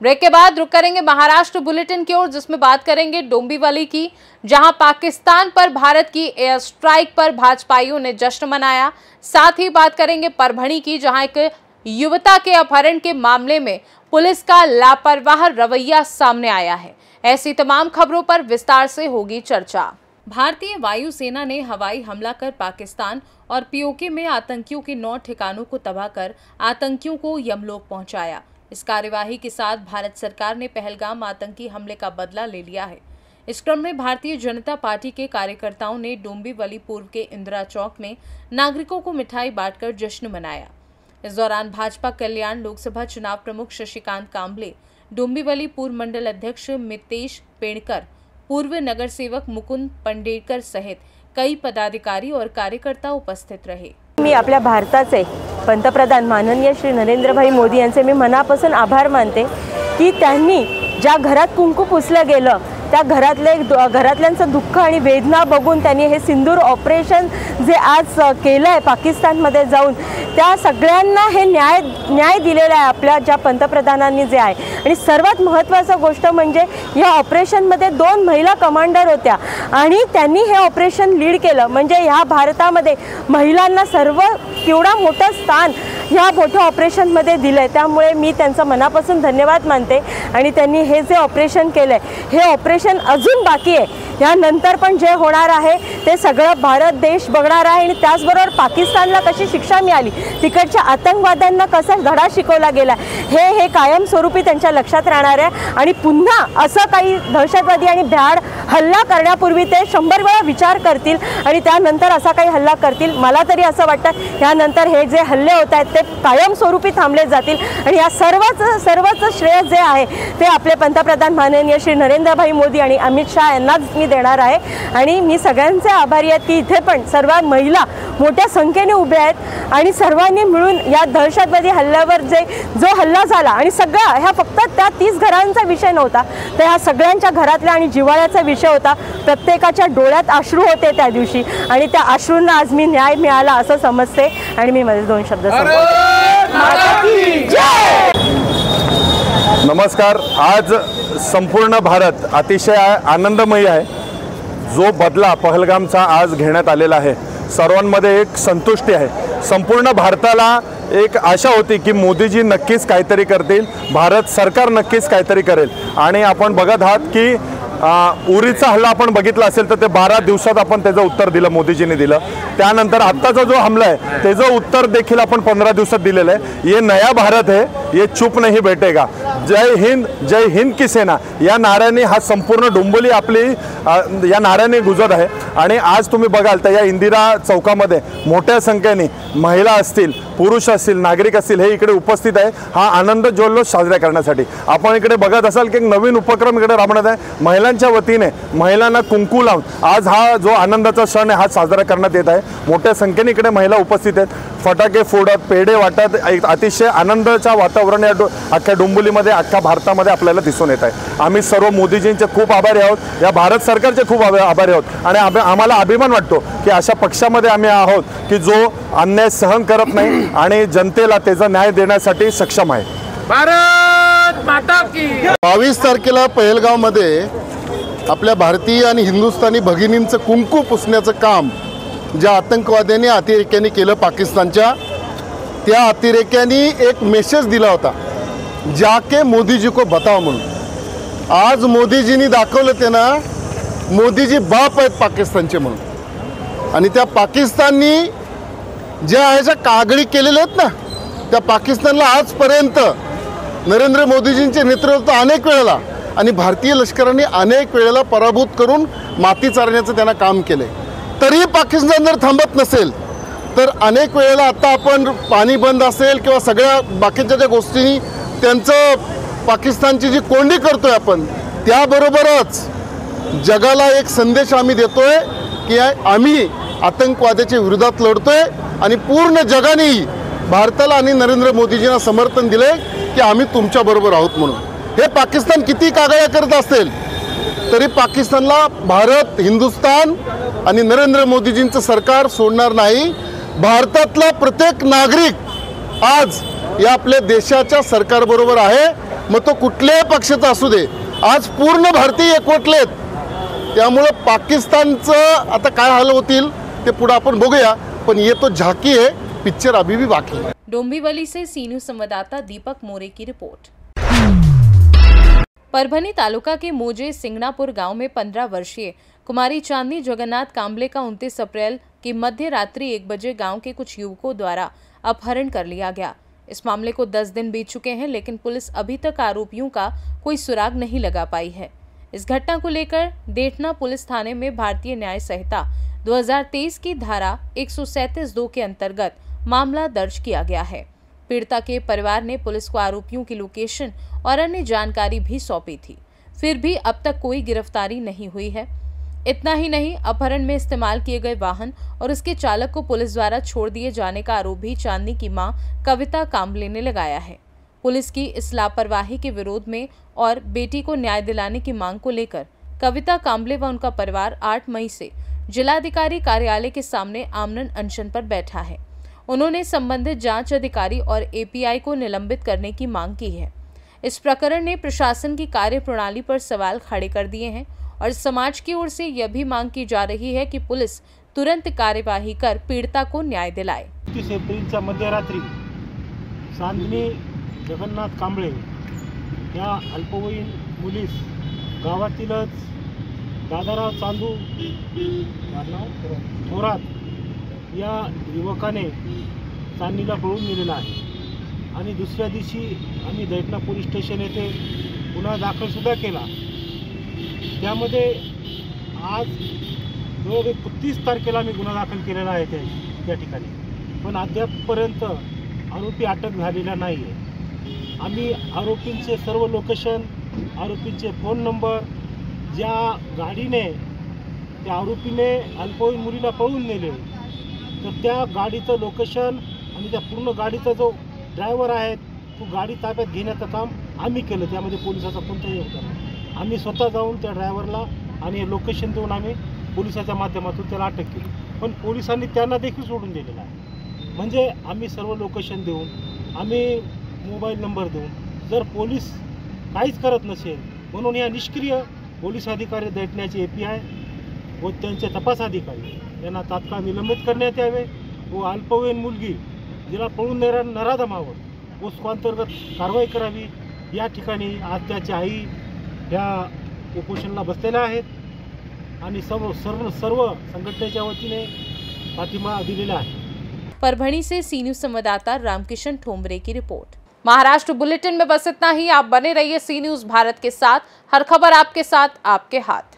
Break के बाद रुक करेंगे महाराष्ट्र बुलेटिन की ओर, जिसमें बात करेंगे डोंबिवली की, जहां पाकिस्तान पर भारत की एयर स्ट्राइक पर भाजपाइयों ने जश्न मनाया। साथ ही बात करेंगे परभणी की, जहां एक युवता के अपहरण के मामले में पुलिस का लापरवाह रवैया सामने आया है। ऐसी तमाम खबरों पर विस्तार से होगी चर्चा। भारतीय वायुसेना ने हवाई हमला कर पाकिस्तान और पीओके में आतंकियों के 9 ठिकानों को तबाह कर आतंकियों को यमलोक पहुंचाया। इस कार्यवाही के साथ भारत सरकार ने पहलगाम आतंकी हमले का बदला ले लिया है। इस क्रम में भारतीय जनता पार्टी के कार्यकर्ताओं ने डोंबिवली पूर्व के इंदिरा चौक में नागरिकों को मिठाई बांटकर जश्न मनाया। इस दौरान भाजपा कल्याण लोकसभा चुनाव प्रमुख शशिकांत कांबले, डोंबिवली पूर्व मंडल अध्यक्ष मितेश पेड़कर, पूर्व नगर सेवक मुकुंद पंडेरकर सहित कई पदाधिकारी और कार्यकर्ता उपस्थित रहे। मी आपल्या भारताचे पंतप्रधान माननीय श्री नरेंद्रभाई मोदी यांचे मी मनापासून आभार मानते की त्यांनी ज्या घरात कुंकू पुसलं गेलं त्या घरातल्यांचं दुःख आणि वेदना बघून त्यांनी हे सिंदूर ऑपरेशन जे आज केलं आहे पाकिस्तानमध्ये जाऊन त्या सगळ्यांना हे न्याय दिलेला आहे आपल्या ज्या पंतप्रधानांनी जे आहे। आणि सर्वात महत्त्वाची गोष्ट म्हणजे या ऑपरेशनमध्ये 2 महिला कमांडर होत्या आणि त्यांनी हे ऑपरेशन लीड केलं। म्हणजे ह्या भारतामध्ये महिलांना सर्व केवढा मोठं स्थान ह्या मोठ्या ऑपरेशनमध्ये दिलंय, त्यामुळे मी त्यांचा मनापासून धन्यवाद मानते। आणि त्यांनी हे जे ऑपरेशन केलंय हे ऑपरेशन अजून बाकी आहे, यानंतर पण जे होणार आहे ते सगळं भारत देश बघणार आहे। आणि त्याचबरोबर पाकिस्तानला कशी शिक्षा मिळाली, तिकडच्या आतंकवाद्यांना कसा धडा शिकवला गेला हे कायमस्वरूपी त्यांच्या लक्षात राहणार आहे। आणि पुन्हा असं काही दहशतवादी आणि भ्याड हल्ला करण्यापूर्वी ते 100 वेळा विचार करतील आणि त्यानंतर असा काही हल्ला करतील। मला तरी असं वाटतं यानंतर हे जे हल्ले होत आहेत ते कायमस्वरूपी थांबले जातील आणि या सर्वच श्रेय जे आहे ते आपले पंतप्रधान माननीय श्री नरेंद्रभाई मोदी आणि अमित शाह यांनाच मी देणार आहे। आणि मी सगळ्यांचे आभारी आहे की इथे पण सर्व महिला मोठ्या संख्येने उभ्या आहेत आणि सर्वांनी मिळून या दहशतवादी हल्ल्यावर जो हल्ला झाला आणि सगळा ह्या फक्त त्या 30 घरांचा विषय नव्हता, तर ह्या सगळ्यांच्या घरातल्या आणि जिव्हाळ्याचा विषय होता। प्रत्येकाच्या डोळ्यात अश्रू होते त्या दिवशी आणि त्या अश्रूंना आज मी न्याय मिळाला असं समजते। आणि मी माझे 2 शब्द नमस्कार। आज संपूर्ण भारत अतिशय आनंदमयी आहे। जो बदला पहलगामचा आज घेण्यात आलेला आहे सर्वांमध्ये एक संतुष्टी आहे। संपूर्ण भारताला एक आशा होती की मोदीजी नक्कीच काहीतरी करतील, भारत सरकार नक्कीच काहीतरी करेल। आणि आपण बघत आहात की उरीचा हल्ला आपण बघितला असेल तर ते 12 दिवसात आपण त्याचं उत्तर दिलं, मोदीजींनी दिलं। त्यानंतर आत्ताचा जो हमला आहे त्याचं उत्तर देखील आपण 15 दिवसात दिलेलं आहे। ये नया भारत है, ये चुप नहीं बैठेगा। जय हिंद की सेना या नाऱ्याने हा संपूर्ण डोंबिवली आपली या नाऱ्याने गुजर आहे। आणि आज तुम्ही बघाल तर या इंदिरा चौकामध्ये मोठ्या संख्येने महिला असतील, पुरुष असतील, नागरिक असतील हे इकडे उपस्थित आहे हा आनंद जल्लोष साजरा करण्यासाठी। आपण इकडे बघत असाल की एक नवीन उपक्रम इकडे राबवण्यात आहे। महिलांच्या वतीने महिलांना कुंकू लावून आज हा जो आनंदाचा क्षण आहे हा साजरा करण्यात येत आहे। मोठ्या संख्येने इकडे महिला उपस्थित आहेत, फटाके फोडत, पेढे वाटत अतिशय आनंदाचं वातावरण या अख्ख्या डोंबिवलीमध्ये, अख्ख्या भारतामध्ये आपल्याला दिसून येत आहे। आम्ही सर्व मोदीजींचे खूप आभारी आहोत, या भारत सरकारचे खूप आभारी आहोत। आणि आम्हाला अभिमान वाटतो की अशा पक्षामध्ये आम्ही आहोत की जो अन्याय सहन करत नाही आणि जनतेला त्याचा न्याय देण्यासाठी सक्षम आहे। भारत माता की। 22 तारखेला पहलगावमध्ये आपल्या भारतीय आणि हिंदुस्थानी भगिनींचं कुंकू पुसण्याचं काम ज्या आतंकवाद्यांनी अतिरेक्यांनी केलं पाकिस्तानच्या, त्या अतिरेक्यांनी एक मेसेज दिला होता, जाके मोदीजी को बताओ म्हणून। आज मोदीजींनी दाखवलं त्यांना मोदीजी बाप आहेत पाकिस्तानचे म्हणून। आणि त्या पाकिस्ताननी ज्या ह्याच्या कागडी केलेल्या आहेत ना, त्या पाकिस्तानला आजपर्यंत नरेंद्र मोदीजींचे नेतृत्व अनेक वेळेला आणि भारतीय लष्कराने अनेक वेळेला पराभूत करून माती चारण्याचं त्यांना काम केले। तरी पाकिस्तान जर थांबत नसेल तर अनेक वेळेला आता आपण पाणी बंद असेल किंवा सगळ्या बाकीच्या ज्या गोष्टी त्यांचं पाकिस्तानची जी कोंडी करतोय आपण, त्याबरोबरच जगाला एक संदेश आम्ही देतोय की आम्ही आतंकवादाच्या विरोधात लढतोय आणि पूर्ण जगाने भारताला आणि नरेंद्र मोदीजींना समर्थन दिले की आम्ही तुमच्या बरोबर आहोत म्हणून। हे पाकिस्तान किती कागाळ्या करत असेल तरी पाकिस्तानला भारत, हिंदुस्थान आणि नरेंद्र मोदीजींचं सरकार सोडणार नाही। भारतातला प्रत्येक नागरिक आज या आपल्या देशाच्या सरकारबरोबर आहे मग तो कुठल्याही पक्षाचा असू दे, आज पूर्ण भारतीय एकवटलेत. त्यामुळं पाकिस्तानचं आता काय हाल होतील ते पुढे आपण बघूया, पण ये तो झाकी है, पिक्चर अभी भी बाकी है. डोंबिवली से सी न्यूज़ संवाददाता दीपक मोरे की रिपोर्ट। परभनी तालुका के मोजे सिंगनापुर गांव में 15 वर्षीय कुमारी चांदनी जगन्नाथ कांबले का 29 अप्रैल की मध्य रात्रि 1 बजे गांव के कुछ युवकों द्वारा अपहरण कर लिया गया। इस मामले को 10 दिन बीत चुके हैं, लेकिन पुलिस अभी तक आरोपियों का कोई सुराग नहीं लगा पाई है। इस घटना को लेकर डेठना पुलिस थाने में भारतीय न्याय संहिता 2023 की धारा 137(2) के अंतर्गत मामला दर्ज किया गया है। पीड़िता के परिवार ने पुलिस को आरोपियों की लोकेशन और अन्य जानकारी भी सौंपी थी, फिर भी अब तक कोई गिरफ्तारी नहीं हुई है। इतना ही नहीं, अपहरण में इस्तेमाल किए गए वाहन और उसके चालक को पुलिस द्वारा छोड़ दिए जाने का आरोप भी चांदनी की मां कविता कांबले ने लगाया है। पुलिस की इस लापरवाही के विरोध में और बेटी को न्याय दिलाने की मांग को लेकर कविता कांबले व उनका परिवार 8 मई से जिलाधिकारी कार्यालय के सामने आमरण अनशन पर बैठा है। उन्होंने संबंधित जांच अधिकारी और एपीआई को निलंबित करने की मांग की है। इस प्रकरण ने प्रशासन की कार्यप्रणाली पर सवाल खड़े कर दिए हैं और समाज की ओर से यह भी मांग की जा रही है कि पुलिस तुरंत कार्यवाही कर पीड़िता को न्याय दिलाए। 30 एप्रिलच्या मध्यरात्री चांदनी जगन्नाथ कांबळे या अल्पवयीन मुलीस गावातीलच दादाराव चांदू थोरात या युवकाने चांदनीला पळून नेलेला आहे आणि दुसऱ्या दिवशी आम्ही दैठणा पोलीस स्टेशन येथे गुन्हा दाखलसुद्धा केला। त्यामध्ये आज 31 तारखेला आम्ही गुन्हा दाखल केलेला आहे त्या ठिकाणी, पण अद्यापपर्यंत आरोपी अटक झालेला नाही आहे। आम्ही आरोपींचे सर्व लोकेशन, आरोपींचे फोन नंबर, ज्या गाडीने त्या आरोपीने अल्पवयीन मुलीला पळून नेले तर त्या गाडीचं लोकेशन आणि त्या पूर्ण गाडीचा जो ड्रायव्हर आहे तो गाडी ताब्यात घेण्याचं काम आम्ही केलं। त्यामध्ये पोलिसाचा कोणताही योगदान नाही। आम्ही स्वतः जाऊन त्या ड्रायव्हरला आणि लोकेशन देऊन आम्ही पोलिसाच्या माध्यमातून त्याला अटक केली, पण पोलिसांनी त्यांना देखील सोडून दिलेलं आहे। म्हणजे आम्ही सर्व लोकेशन देऊन, आम्ही मोबाईल नंबर देऊन, जर पोलीस काहीच करत नसेल म्हणून या निष्क्रिय पोलीस अधिकारी दैठण्याचे एपीआय व त्यांचे तपास अधिकारी यांना तात्काळ निलंबित करण्यात यावे व अल्पवयीन मुलगी जिला पळून नराधमावर पोस्कोअंतर्गत कारवाई करावी। या ठिकाणी आज त्याची आई या उपोषणाला बसलेल्या आहेत आणि सर्व संघटनेच्या वतीने पाठिंबा दिलेला आहे। परभणी से सी न्यूज़ संवाददाता रामकिशन ठोंबरे की रिपोर्ट। महाराष्ट्र बुलेटिन में बस इतना ही। आप बने रहिए सी न्यूज़ भारत के साथ। हर खबर आपके साथ, आपके हाथ।